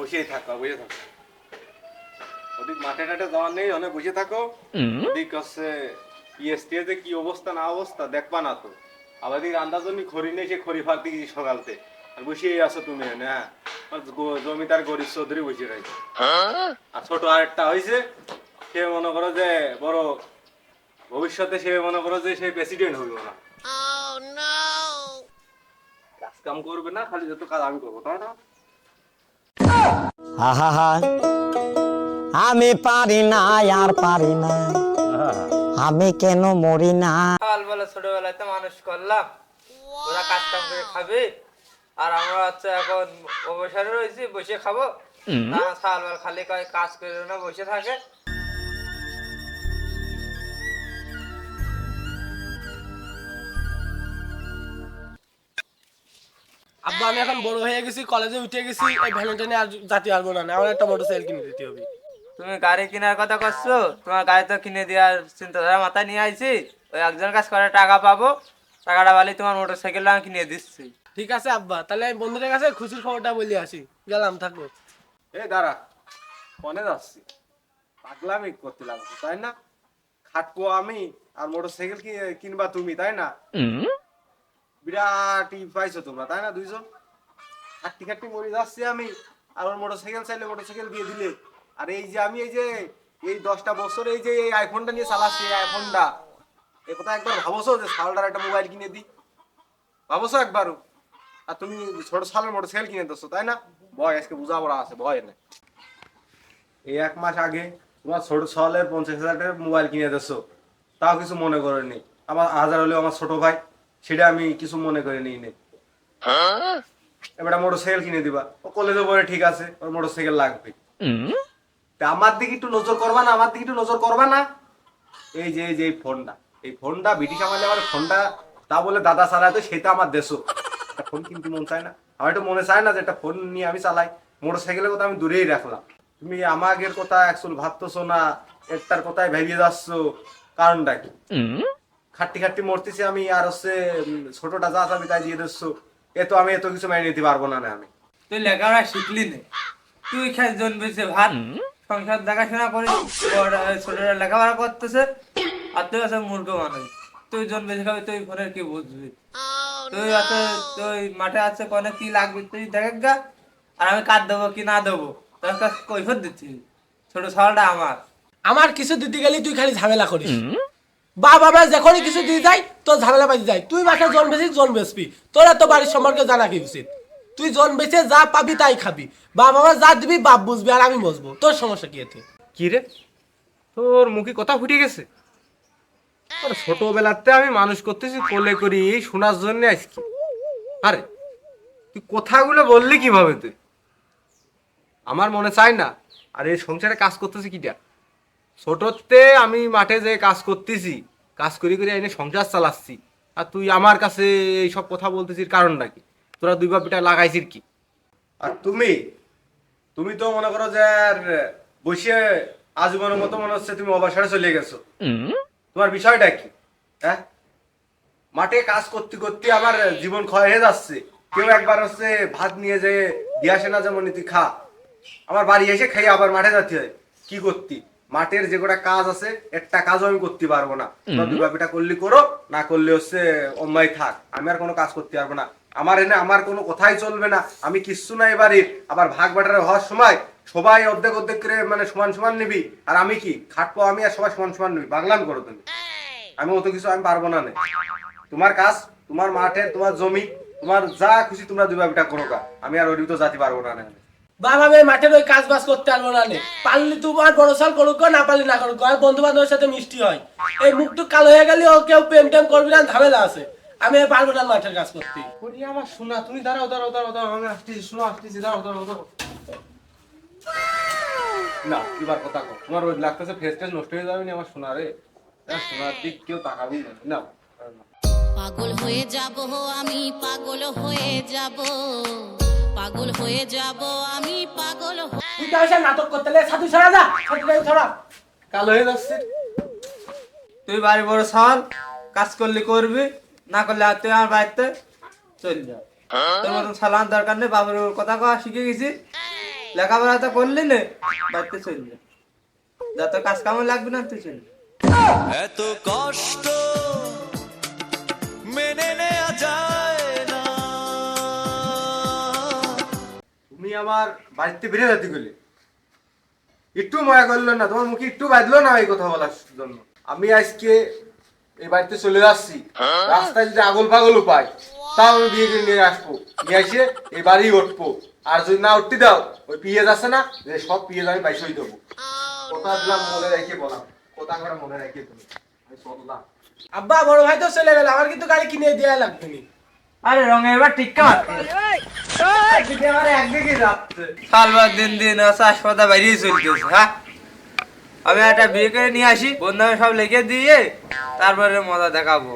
বসেই থাকো, বসে থাকো। ওদিক মাঠে টাটে যাওয়ার নেই, অনেক বসে থাকো। ওদিক হচ্ছে ইএসটিতে কি অবস্থা না অবস্থা দেখবা না তো। আবার দিক আন্দাজনি খড়ি নেই, সে খড়ি ফালতে গেছি সকালতে। আর বসেই আছো তুমি, হ্যাঁ জমিদার গরিব চৌধুরী বসে রয়েছে। আর ছোট আরেকটা হয়েছে, সে মনে করো যে বড় ভবিষ্যতে সে মনে করো যে সে প্রেসিডেন্ট হইব না, কাজ কাম করবে না, খালি যত কাজ আমি করবো, তাই না? আহা আমি পারি না, আর পারি না, আমি কেন মরি না। সকালবেলা ছোটবেলায় তো মানুষ করলাম, ওরা কাজ কাম করে খাবে, আর আমরা হচ্ছে এখন অবসরে রয়েছি, বসে খাবো। সকালবেলা খালি কয় কাজ করে না, বসে থাকে। আব্বা আমি এখন বড় হয়ে গেছি, কলেজে উঠে গেছি, এই ভ্যালেন্টাইনে আর জাতি পারবো না, আমার একটা মোটরসাইকেল কিনে দিতে হবে। তুমি গাড়ি কেনার কথা করছো, তোমার গাড়ি তো কিনে দেওয়ার চিন্তাধারা মাথায় নিয়ে আইছি। ওই একজন কাজ করে টাকা পাবো, টাকাটা বালি তোমার মোটরসাইকেলটা আমি কিনে দিচ্ছি। ঠিক আছে আব্বা, তাহলে আমি বন্ধুদের কাছে খুশির খবরটা বলে আসি, গেলাম, থাকো। এই দাঁড়া, ফোনে যাচ্ছি, পাগলামি করতে লাগবো তাই না? খাটবো আমি আর মোটরসাইকেল কিনবা তুমি, তাই না? বিরাট পাইছো তোমরা, তাই না? দুইজন খাট্টি খাট্টি মরে যাচ্ছি আমি, আর ওর মোটরসাইকেল চাইলে মোটরসাইকেল দিয়ে দিলে। আর এই যে আমি এই 10টা বছর এই যে এই আইফোনটা নিয়ে চালাচ্ছি, এই আইফোনটা, এ কথা একবার ভাবছো যে সালটার একটা মোবাইল কিনে দিই? ভাবছো একবারও? আর তুমি ছোট সালের মোটরসাইকেল কিনে দিচ্ছ, তাই না? ভয় আজকে বুঝাপড়া আছে, ভয় নেই। এই 1 মাস আগে তোমার ছোট সালের 50,000 টাকার মোবাইল কিনে দিচ্ছ, তাও কিছু মনে করেনি। আমার 1000 হলেও আমার ছোট ভাই, সেটা আমি কিছু মনে করে নিই নে। এবার মোটরসাইকেল কিনে দিবা, ও কলেজে পড়ে, ঠিক আছে, ওর মোটরসাইকেল লাগবে। তা আমার দিকে একটু নজর করবা না? আমার দিকে একটু নজর করবা না? এই যে এই ফোনটা ব্রিটিশ আমলে আমার ফোনটা, তা বলে দাদা চালায় তো সেটা আমার দেশও একটা ফোন কিনতে মন চায় না? আমার একটু মনে চায় না যে একটা ফোন নিয়ে আমি চালাই? মোটরসাইকেলের কথা আমি দূরেই রাখলাম, তুমি আমাদের কথা অ্যাকচুয়াল ভাবতেছো না, একটার কথাই ভেবিয়ে যাচ্ছ। কারণটা কি? খাট্টি খাট্টি মরতেছি আমি, আর হচ্ছে ছোটটা যা চাবি তাই দিয়ে দিচ্ছ। আমি এত কিছু মেনে নিতে পারবো না। আমি তুই লেখাপড়া শিখলি না, তুই খাই জন্মেছে ভাত, সংসার দেখাশোনা করিস, ছোটরা লেখাপড়া করতেছে, আর তুই আছে মূর্খ মানুষ। তুই জন্মেছে খাবি, তুই ফোনের কি বুঝবি? তুই আছে, তুই মাঠে আছে কোনে কি লাগবে তুই দেখ গা, আর আমি কাজ দেবো কি না দেবো তোর কাছে কৈফত দিচ্ছি। ছোট সওয়ালটা আমার। আমার কিছু দিতে গেলে তুই খালি ঝামেলা করিস, বাবা যখনই কিছু দিয়ে যায় তোর ঝামেলা বাজি যায়। তুই বাসায় জন্মেছিস, জন্মেছবি, তোর এত বাড়ির সম্পর্কে জানা কি উচিত? তুই জন্মেছে যা পাবি তাই খাবি, বাবা যা দিবি বাপ বুঝবি, আর আমি বুঝবো। তোর সমস্যা কি এতে? কি রে, তোর মুখে কথা ফুটে গেছে? ছোটবেলাতে আমি মানুষ করতেছি কোলে করি এই শোনার জন্য আজকে। আরে তুই কথাগুলো বললি কিভাবে? তুই আমার মনে চাই না। আর এই সংসারে কাজ করতেছি কিটা? ছোটতে আমি মাঠে যে কাজ করতেছি, কাজ করি করে এনে সংসার চালাচ্ছি, আর তুই আমার কাছে এইসব কথা বলতেছিস, কারণটা কি? তোরা দুই বাপিটা লাগাইছিস কি? আর তুমি তো মনে করো যে আর বসে আজীবনের মতো মনে হচ্ছে তুমি অবসরে চলে গেছো। তোমার বিষয়টা কি? হ্যাঁ, মাঠে কাজ করতে করতে আমার জীবন ক্ষয় হয়ে যাচ্ছে। কেউ একবার হচ্ছে ভাত নিয়ে যে দিয়ে আসে না, যেমন তুই খা, আমার বাড়ি এসে খাই আবার মাঠে যেতে হয়। কি করতি? মাঠের যে কটা কাজ আছে একটা কাজও আমি করতে পারবো না। দুই বাপিটা করলি করো, না করলে হচ্ছে অম্মাই থাক, আমি আর কোনো কাজ করতে পারবো না। আমার এনে আমার কোনো কথাই চলবে না, আমি কিচ্ছু নাই বাড়ির। আবার ভাগ বাটারে হওয়ার সময় সবাই অর্ধেক অর্ধেক করে মানে সমান সমান নিবি, আর আমি কি খাটবো? আমি আর সবাই সমান সমান নিবি? পাগলাম করো তুমি। আমি অত কিছু আমি পারবো না নে। তোমার কাজ, তোমার মাঠে, তোমার জমি, তোমার যা খুশি তোমরা দুই ভাবিটা করো গা। আমি আর ওই তো জাতি পারবো না নে। বাবা আমি মাঠের ওই কাজ বাজ করতে পারবো না নে। পারলি তোমার বড় সাল করুক, না পারলি না করুক, আর বন্ধু বান্ধবের সাথে মিষ্টি হয়। এই মুখটু কালো হয়ে গেলে ও কেউ প্রেম টেম করবি না, ঝামেলা আছে। আমি আর পারবো না মাঠের কাজ করতে। ওরে আমার শোনা, তুমি দাঁড়াও দাঁড়াও দাঁড়াও দাঁড়াও, আমি আসতেছি, শোনো আসতেছি, দাঁড়াও দাঁড়াও দাঁড়াও। না এবার কথা কও, তোমার ওই লাগতেছে ফেস টেস নষ্ট হয়ে যাবে না আমার সোনা রে। সোনার দিক কেউ তাকাবি না। না পাগল হয়ে যাব আমি, পাগল হয়ে যাব, পাগল হয়ে যাব আমি, পাগল তুই তো এসে নাটক করতে লে, সাধু ছাড়া যা, সাধু ছাড়া। কালো হয়ে যাচ্ছে। তুই বাড়ি বড় সাল, কাজ করলে করবি, না করলে আর তুই আমার বাড়িতে চল যা। তোর মতন সালান দরকার নেই, বাবার কথা কওয়া শিখে গেছি, লেখাপড়া তো করলি না, বাড়িতে চল যা। যা তোর কাজ কামে লাগবে না, তুই চল যা। এত কষ্ট মেনে নেওয়া যায় না। তুমি আমার বাড়িতে বেরিয়ে যেতে গেলে একটু ময়া করলো না, তোমার মুখে একটু বাঁধলো না এই কথা বলার জন্য। আমি আজকে এই বাড়িতে চলে যাচ্ছি, রাস্তায় যদি আগল পাগলও পাই তাও আমি বিয়ে করে নিয়ে আসবো, নিয়ে এসে এই বাড়ি উঠবো। আর যদি না উঠতে দাও, ওই পিঁয়াজ আছে না, সব পিঁয়াজ আমি বাইশই দেবো। কথা দিলাম, মনে রেখে বলাম, কথা করে মনে রেখে তুমি। আমি চললাম। আব্বা বড় ভাই তো চলে গেল, আমার কিন্তু গাড়ি কিনে দেওয়া লাগবে নি। আরে রঙের এবার টিক্কা একদিকে যাচ্ছে। সালবার দিন দিন আছে হাসপাতাল বাইরেই চলতেছে। হ্যাঁ, আমি একটা বিয়ে করে নিয়ে আসি, বন্ধু সব লিখে দিয়ে তারপরে মজা দেখাবো।